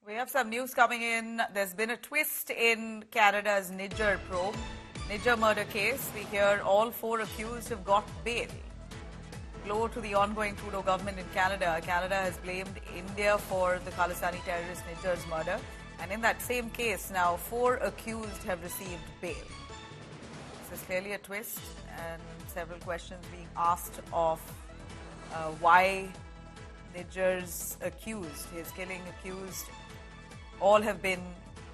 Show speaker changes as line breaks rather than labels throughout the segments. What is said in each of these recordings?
We have some news coming in. There's been a twist in Canada's Nijjar probe. Nijjar murder case. We hear all 4 accused have got bail. Blow to the ongoing Trudeau government in Canada. Canada has blamed India for the Khalistani terrorist Nijjar's murder. And in that same case, now 4 accused have received bail. This is clearly a twist, and several questions being asked of why Nijjar's accused, his killing accused, all have been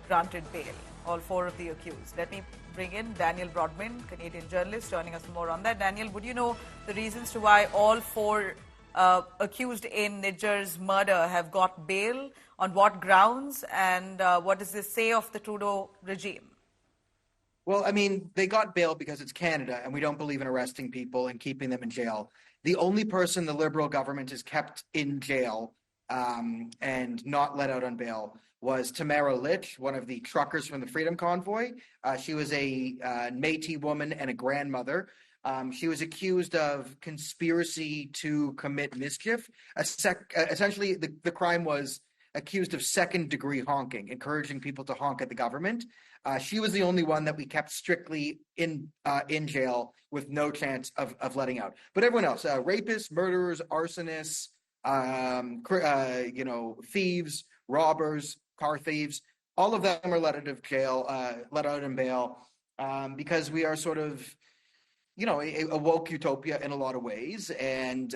granted bail, all 4 of the accused. Let me bring in Daniel Broadman, Canadian journalist, joining us for more on that. Daniel, would you know the reasons to why all 4 accused in Nijjar's murder have got bail? On what grounds? And what does this say of the Trudeau regime?
Well, I mean, they got bail because it's Canada, and we don't believe in arresting people and keeping them in jail. The only person the Liberal government has kept in jail and not let out on bail was Tamara Litch, one of the truckers from the Freedom Convoy. She was a Métis woman and a grandmother. She was accused of conspiracy to commit mischief. Essentially, the crime was accused of second-degree honking, encouraging people to honk at the government. She was the only one that we kept strictly in jail with no chance of letting out. But everyone else, rapists, murderers, arsonists, thieves, robbers, car thieves, all of them are let out of jail, let out in bail, because we are sort of, a woke utopia in a lot of ways. And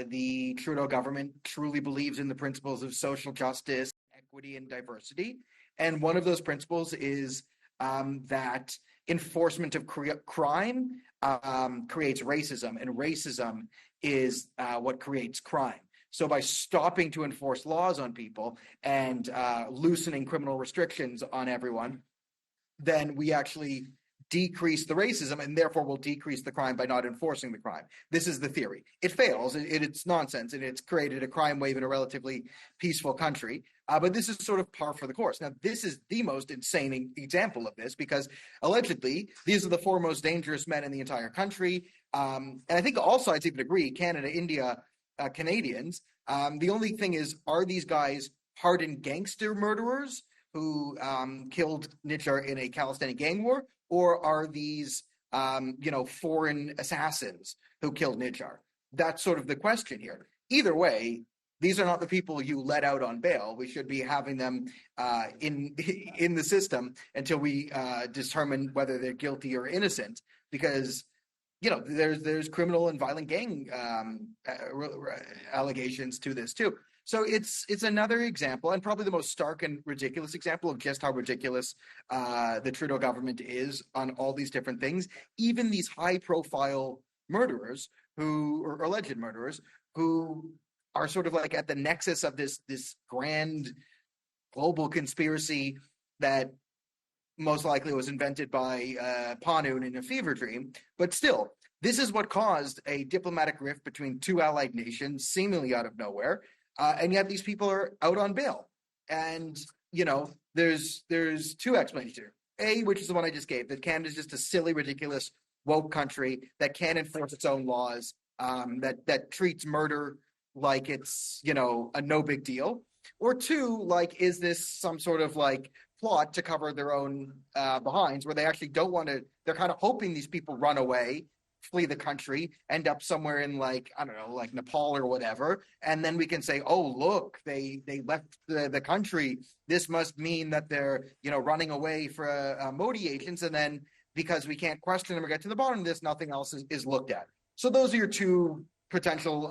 the Trudeau government truly believes in the principles of social justice, equity, and diversity. And one of those principles is that enforcement of crime creates racism, and racism is what creates crime. So by stopping to enforce laws on people and loosening criminal restrictions on everyone, then we actually decrease the racism, and therefore will decrease the crime by not enforcing the crime. This is the theory. It fails. It's nonsense, and it's created a crime wave in a relatively peaceful country. But this is sort of par for the course. Now, this is the most insane example of this, because allegedly these are the 4 most dangerous men in the entire country. And I think all sides even agree, Canada, India, Canadians. The only thing is, are these guys hardened gangster murderers who killed Nijjar in a Khalistani gang war, or are these foreign assassins who killed Nijjar? That's sort of the question here. Either way, these are not the people you let out on bail. We should be having them in the system until we determine whether they're guilty or innocent, because there's criminal and violent gang allegations to this too. So it's another example, and probably the most stark and ridiculous example of just how ridiculous the Trudeau government is on all these different things. Even these high-profile murderers or alleged murderers who are sort of like at the nexus of this grand global conspiracy that most likely was invented by Panoon in a fever dream. But still, this is what caused a diplomatic rift between 2 allied nations, seemingly out of nowhere. And yet these people are out on bail. And, there's 2 explanations here. A, which is the one I just gave, that Canada's just a silly, ridiculous, woke country that can't enforce its own laws, that treats murder like it's, a no big deal. Or 2, is this some sort of plot to cover their own behinds, where they actually don't want to, they're kind of hoping these people run away, flee the country, end up somewhere in Nepal or whatever, and then we can say, oh, look, they left the country. This must mean that they're running away for Modi agents, and then because we can't question them or get to the bottom of this, nothing else is looked at. So those are your 2 potential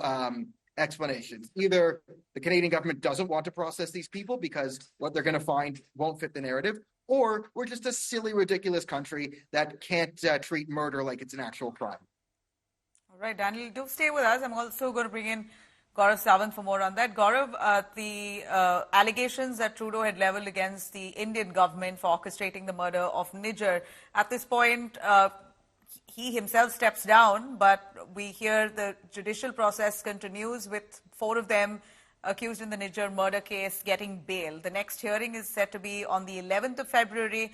explanations. Either the Canadian government doesn't want to process these people because what they're going to find won't fit the narrative, or we're just a silly, ridiculous country that can't treat murder like it's an actual crime.
All right, Daniel, do stay with us. I'm also going to bring in Gaurav Sawant for more on that. Gaurav, the allegations that Trudeau had leveled against the Indian government for orchestrating the murder of Nijjar, at this point, he himself steps down, but we hear the judicial process continues with 4 of them accused in the Nijjar murder case getting bail. The next hearing is set to be on the 11th of February.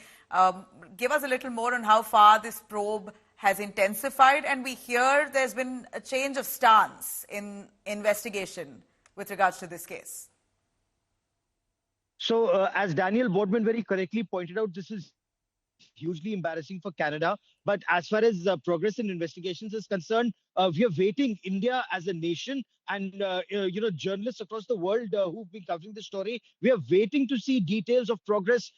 Give us a little more on how far this probe has intensified, and we hear there's been a change of stance in investigation with regards to this case.
So, as Daniel Boardman very correctly pointed out, this is hugely embarrassing for Canada. But as far as progress in investigations is concerned, we are waiting. India as a nation and journalists across the world who've been covering the story, we are waiting to see details of progress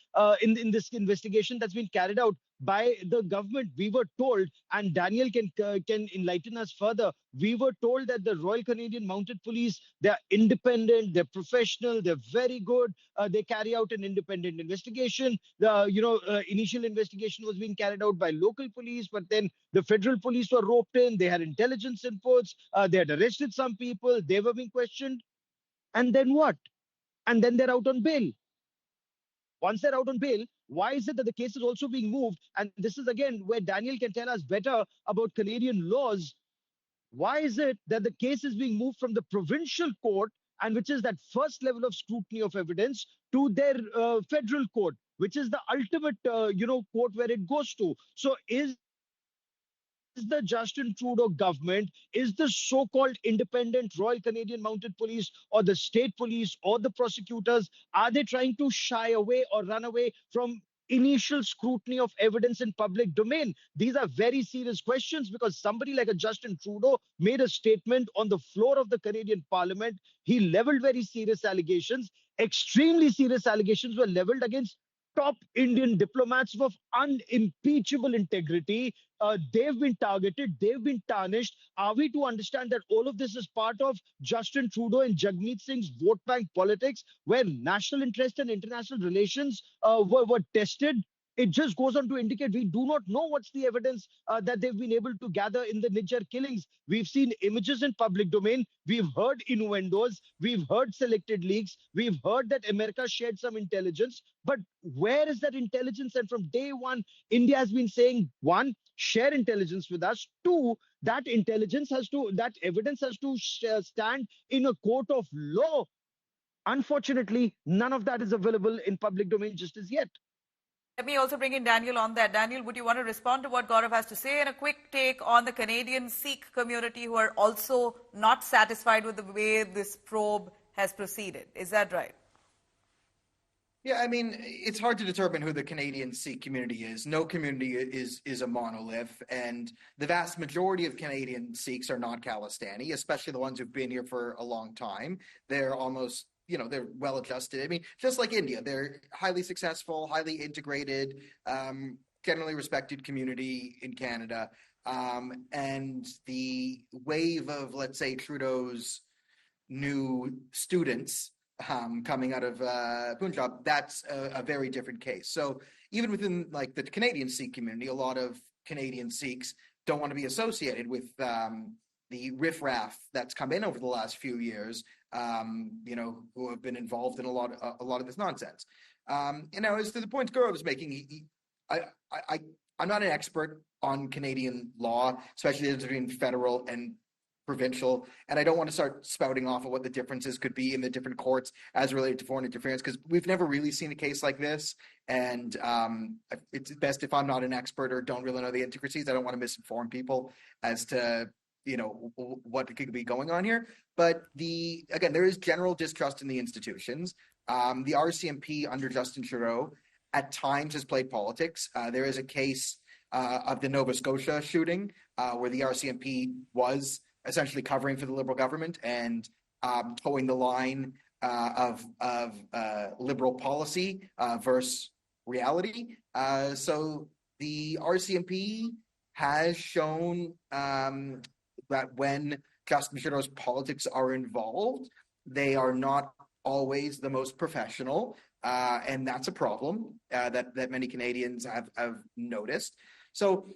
in this investigation that's been carried out by the government. We were told, and Daniel can enlighten us further. We were told that the Royal Canadian Mounted Police, they're independent, they're professional, they're very good. They carry out an independent investigation. The initial investigation was being carried out by local police, but then the federal police were roped in. They had intelligence inputs. They had arrested some people. They were being questioned. And then what? And then they're out on bail. Once they're out on bail, why is it that the case is also being moved? And this is again where Daniel can tell us better about Canadian laws. Why is it that the case is being moved from the provincial court, and which is that first level of scrutiny of evidence, to their federal court, which is the ultimate, court where it goes to? So is the Justin Trudeau government, is the so-called independent Royal Canadian Mounted Police or the state police or the prosecutors, are they trying to shy away or run away from initial scrutiny of evidence in public domain? These are very serious questions, because somebody like a Justin Trudeau made a statement on the floor of the Canadian Parliament. He leveled very serious allegations. Extremely serious allegations were leveled against top Indian diplomats of unimpeachable integrity. They've been targeted, they've been tarnished. Are we to understand that all of this is part of Justin Trudeau and Jagmeet Singh's vote bank politics, where national interest and international relations were tested? It just goes on to indicate we do not know what's the evidence that they've been able to gather in the Nijjar killings. We've seen images in public domain. We've heard innuendos. We've heard selected leaks. We've heard that America shared some intelligence. But where is that intelligence? And from day one, India has been saying, one, share intelligence with us. Two, that evidence has to stand in a court of law. Unfortunately, none of that is available in public domain just as yet.
Let me also bring in Daniel on that. Daniel, would you want to respond to what Gaurav has to say, and a quick take on the Canadian Sikh community who are also not satisfied with the way this probe has proceeded? Is that right?
Yeah, I mean, it's hard to determine who the Canadian Sikh community is. No community is a monolith, and the vast majority of Canadian Sikhs are not Khalistani, especially the ones who've been here for a long time. They're almost, they're well adjusted. I mean, just like India, they're highly successful, highly integrated, generally respected community in Canada. And the wave of, let's say, Trudeau's new students coming out of Punjab, that's a very different case. So even within like the Canadian Sikh community, a lot of Canadian Sikhs don't want to be associated with the riffraff that's come in over the last few years, who have been involved in a lot of this nonsense. As to the point Gaurav was making, I'm not an expert on Canadian law, especially between federal and provincial, and I don't want to start spouting off of what the differences could be in the different courts as related to foreign interference, because we've never really seen a case like this, and it's best if I'm not an expert or don't really know the intricacies. I don't want to misinform people as to what could be going on here. But there is general distrust in the institutions. The RCMP under Justin Trudeau at times has played politics. There is a case of the Nova Scotia shooting where the RCMP was essentially covering for the Liberal government and towing the line of Liberal policy versus reality. So the RCMP has shown that when Justin Trudeau's politics are involved, they are not always the most professional, and that's a problem that many Canadians have noticed. So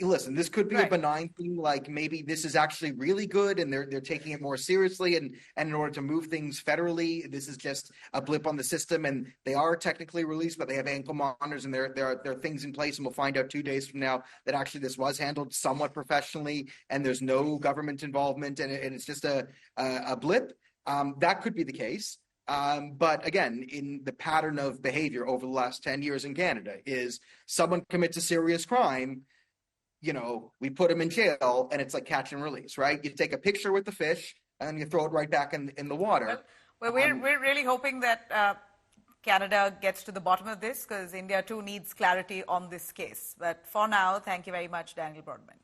listen, this could be a benign thing, like maybe this is actually really good and they're taking it more seriously, and in order to move things federally, this is just a blip on the system, and they are technically released, but they have ankle monitors and there are things in place, and we'll find out 2 days from now that actually this was handled somewhat professionally and there's no government involvement, and it's just a blip. That could be the case. But again, in the pattern of behavior over the last 10 years in Canada is someone commits a serious crime, we put them in jail, and it's like catch and release, right? You take a picture with the fish and you throw it right back in the water.
Well, we're really hoping that Canada gets to the bottom of this because India too needs clarity on this case. But for now, thank you very much, Daniel Broadbent.